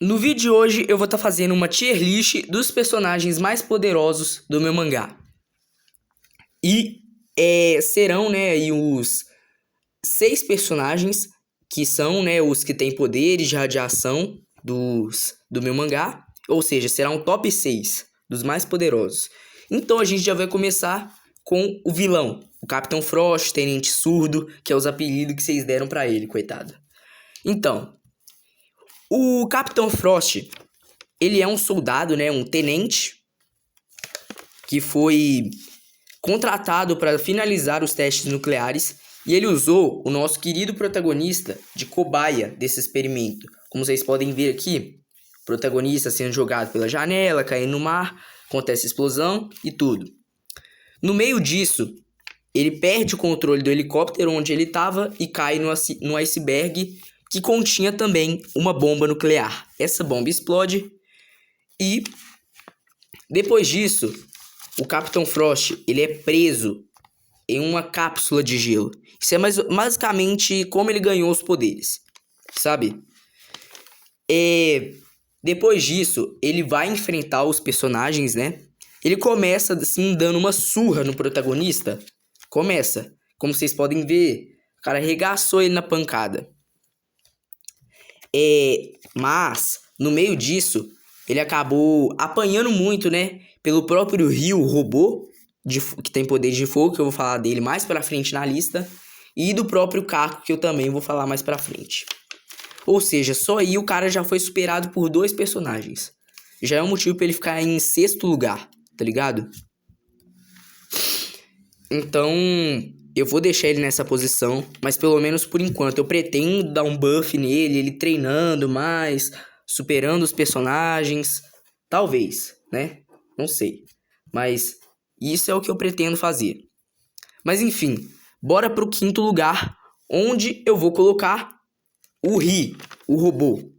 No vídeo de hoje eu vou estar fazendo uma tier list dos personagens mais poderosos do meu mangá. E serão, né, aí os 6 personagens que são, né, os que têm poderes de radiação do meu mangá. Ou seja, será um top 6 dos mais poderosos. Então a gente já vai começar com o vilão, o Capitão Frost, Tenente Surdo, que é os apelidos que vocês deram pra ele, coitado. Então, o Capitão Frost, ele é um soldado, né, um tenente, que foi contratado para finalizar os testes nucleares e ele usou o nosso querido protagonista de cobaia desse experimento. Como vocês podem ver aqui, o protagonista sendo jogado pela janela, caindo no mar, acontece explosão e tudo. No meio disso, ele perde o controle do helicóptero onde ele estava e cai no iceberg que continha também uma bomba nuclear. Essa bomba explode e depois disso, o Capitão Frost, ele é preso em uma cápsula de gelo. Isso é basicamente como ele ganhou os poderes, sabe? Depois disso, ele vai enfrentar os personagens, né? Ele começa, assim, dando uma surra no protagonista. Começa. Como vocês podem ver, o cara arregaçou ele na pancada. Mas, no meio disso, ele acabou apanhando muito, né? Pelo próprio Rio Robô, que tem poder de fogo, que eu vou falar dele mais pra frente na lista. E do próprio Caco, que eu também vou falar mais pra frente. Ou seja, só aí o cara já foi superado por 2 personagens. Já é um motivo pra ele ficar em 6º lugar, tá ligado? Então, eu vou deixar ele nessa posição, mas pelo menos por enquanto eu pretendo dar um buff nele, ele treinando mais, superando os personagens, talvez, né? Não sei, mas isso é o que eu pretendo fazer. Mas enfim, bora pro 5º lugar, onde eu vou colocar o Ri, o robô.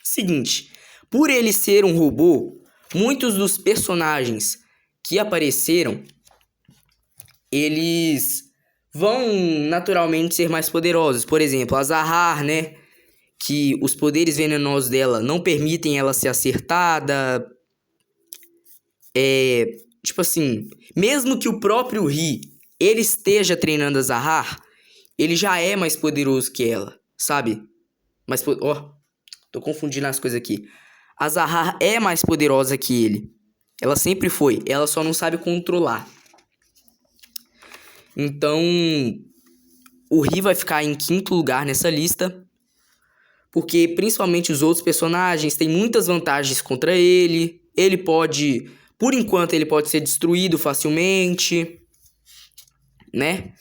Seguinte, por ele ser um robô, muitos dos personagens que apareceram eles vão naturalmente ser mais poderosos. Por exemplo, a Zahar, né? Que os poderes venenosos dela não permitem ela ser acertada. Tipo assim, mesmo que o próprio Ri, ele esteja treinando a Zahar, ele já é mais poderoso que ela, sabe? Tô confundindo as coisas aqui. A Zahar é mais poderosa que ele. Ela sempre foi, ela só não sabe controlar. Então, o Ri vai ficar em 5º lugar nessa lista, porque principalmente os outros personagens têm muitas vantagens contra ele. Ele pode, por enquanto, ele pode ser destruído facilmente, né?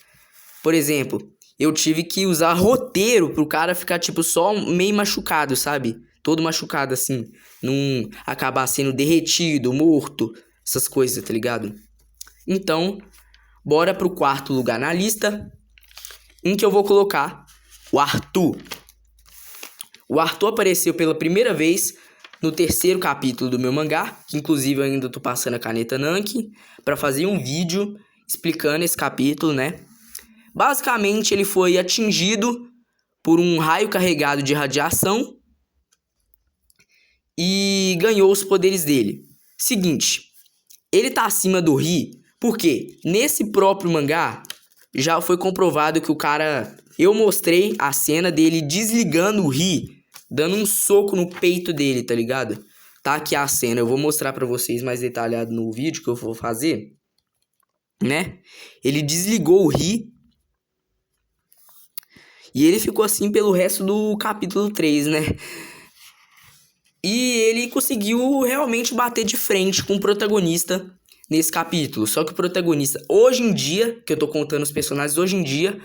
Por exemplo, eu tive que usar roteiro pro cara ficar, tipo, só meio machucado, sabe? Todo machucado, assim. Não acabar sendo derretido, morto, essas coisas, tá ligado? Então, bora pro 4º lugar na lista, em que eu vou colocar o Arthur. O Arthur apareceu pela primeira vez no 3º capítulo do meu mangá, que inclusive eu ainda tô passando a caneta Nanki para fazer um vídeo explicando esse capítulo, né? Basicamente, ele foi atingido por um raio carregado de radiação e ganhou os poderes dele. Seguinte, ele tá acima do Ri, porque nesse próprio mangá já foi comprovado que o cara... Eu mostrei a cena dele desligando o Ri, dando um soco no peito dele, tá ligado? Tá aqui a cena, eu vou mostrar pra vocês mais detalhado no vídeo que eu vou fazer, né? Ele desligou o Ri e ele ficou assim pelo resto do capítulo 3, né? E ele conseguiu realmente bater de frente com o protagonista nesse capítulo. Só que o protagonista, hoje em dia, que eu tô contando os personagens, hoje em dia,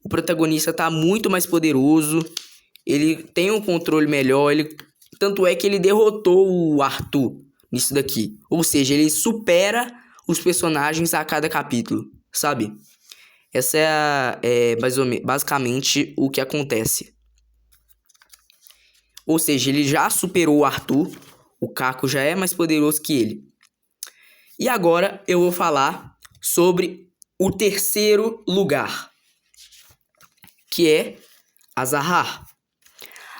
o protagonista tá muito mais poderoso. Ele tem um controle melhor. Tanto é que ele derrotou o Arthur nisso daqui. Ou seja, ele supera os personagens a cada capítulo, sabe? Essa é basicamente o que acontece. Ou seja, ele já superou o Arthur. O Caco já é mais poderoso que ele. E agora eu vou falar sobre o 3º lugar, que é a Zahar.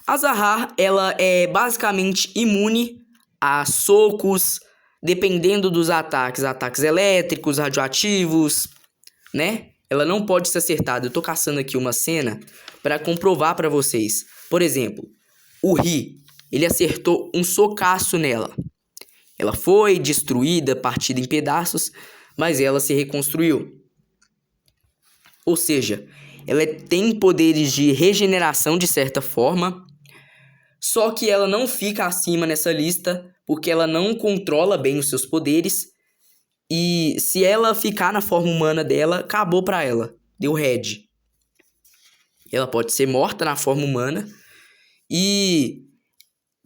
A Zahar, ela é basicamente imune a socos, dependendo dos ataques elétricos, radioativos, né? Ela não pode ser acertada. Eu tô caçando aqui uma cena para comprovar para vocês. Por exemplo, o Ri, ele acertou um socaço nela. Ela foi destruída, partida em pedaços, mas ela se reconstruiu. Ou seja, ela tem poderes de regeneração de certa forma, só que ela não fica acima nessa lista porque ela não controla bem os seus poderes. E se ela ficar na forma humana dela, acabou pra ela. Deu red. Ela pode ser morta na forma humana. E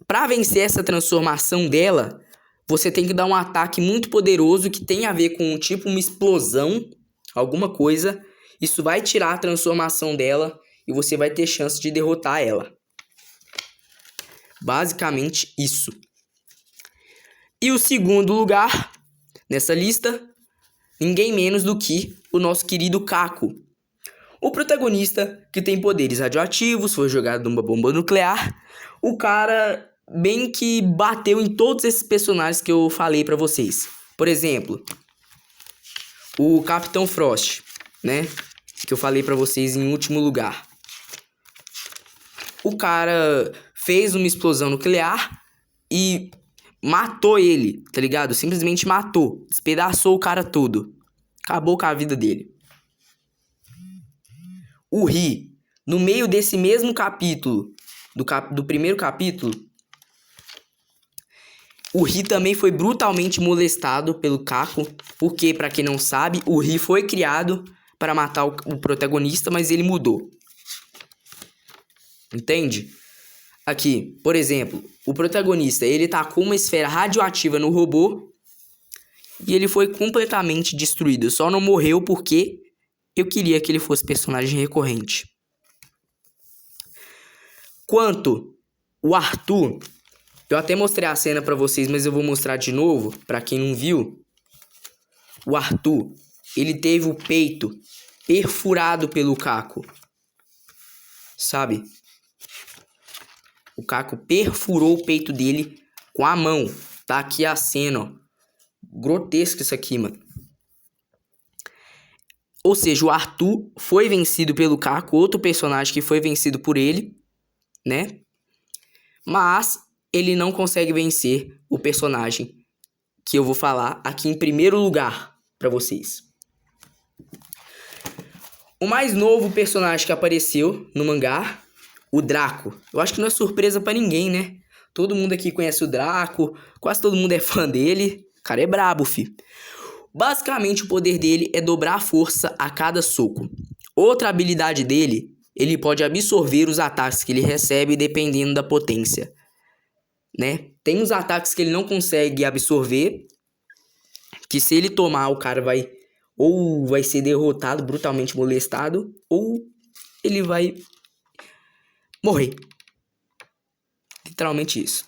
pra vencer essa transformação dela, você tem que dar um ataque muito poderoso que tem a ver com tipo uma explosão, alguma coisa. Isso vai tirar a transformação dela e você vai ter chance de derrotar ela. Basicamente isso. E o segundo lugar nessa lista, ninguém menos do que o nosso querido Kaku. O protagonista que tem poderes radioativos, foi jogado numa bomba nuclear. O cara bem que bateu em todos esses personagens que eu falei pra vocês. Por exemplo, o Capitão Frost, né? Que eu falei pra vocês em último lugar. O cara fez uma explosão nuclear e matou ele, tá ligado? Simplesmente matou. Despedaçou o cara todo. Acabou com a vida dele. O Ri, no meio desse mesmo capítulo, do primeiro capítulo, o Ri também foi brutalmente molestado pelo Kaku. Porque, pra quem não sabe, o Ri foi criado para matar o protagonista, mas ele mudou. Entende? Aqui, por exemplo, o protagonista, ele tacou uma esfera radioativa no robô e ele foi completamente destruído. Só não morreu porque eu queria que ele fosse personagem recorrente. Quanto o Arthur, eu até mostrei a cena pra vocês, mas eu vou mostrar de novo pra quem não viu. O Arthur, ele teve o peito perfurado pelo Kaku. Sabe? O Kaku perfurou o peito dele com a mão. Tá aqui a cena, ó. Grotesco isso aqui, mano. Ou seja, o Arthur foi vencido pelo Kaku, outro personagem que foi vencido por ele, né? Mas ele não consegue vencer o personagem que eu vou falar aqui em primeiro lugar pra vocês. O mais novo personagem que apareceu no mangá, o Draco. Eu acho que não é surpresa pra ninguém, né? Todo mundo aqui conhece o Draco, quase todo mundo é fã dele. O cara é brabo, fi. Basicamente, o poder dele é dobrar a força a cada soco. Outra habilidade dele, ele pode absorver os ataques que ele recebe dependendo da potência, né? Tem uns ataques que ele não consegue absorver, que se ele tomar, o cara vai ou vai ser derrotado, brutalmente molestado, ou ele vai morrer. Literalmente isso.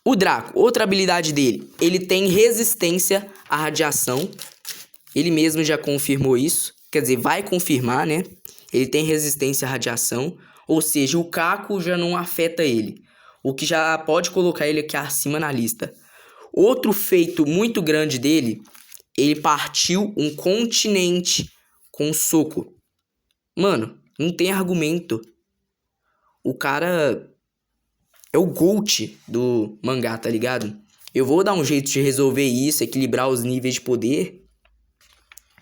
O Draco, outra habilidade dele, ele tem resistência à radiação. Ele mesmo já confirmou isso. Quer dizer, vai confirmar, né? Ele tem resistência à radiação. Ou seja, o Kaku já não afeta ele. O que já pode colocar ele aqui acima na lista. Outro feito muito grande dele, ele partiu um continente com um soco. Mano, não tem argumento. O cara é o GOAT do mangá, tá ligado? Eu vou dar um jeito de resolver isso, equilibrar os níveis de poder,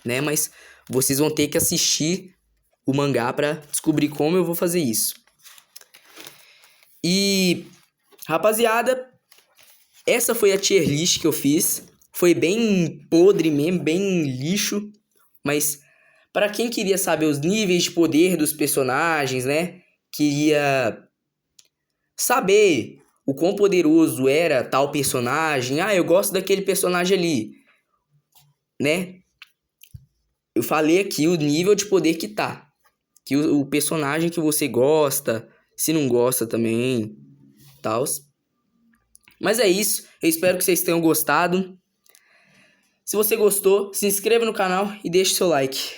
né? Mas vocês vão ter que assistir o mangá pra descobrir como eu vou fazer isso. E, rapaziada, essa foi a tier list que eu fiz. Foi bem podre mesmo, bem lixo. Mas para quem queria saber os níveis de poder dos personagens, né? Queria saber o quão poderoso era tal personagem. Ah, eu gosto daquele personagem ali, né? Eu falei aqui o nível de poder que tá. Que o personagem que você gosta, se não gosta também, tals. Mas é isso, eu espero que vocês tenham gostado. Se você gostou, se inscreva no canal e deixe seu like.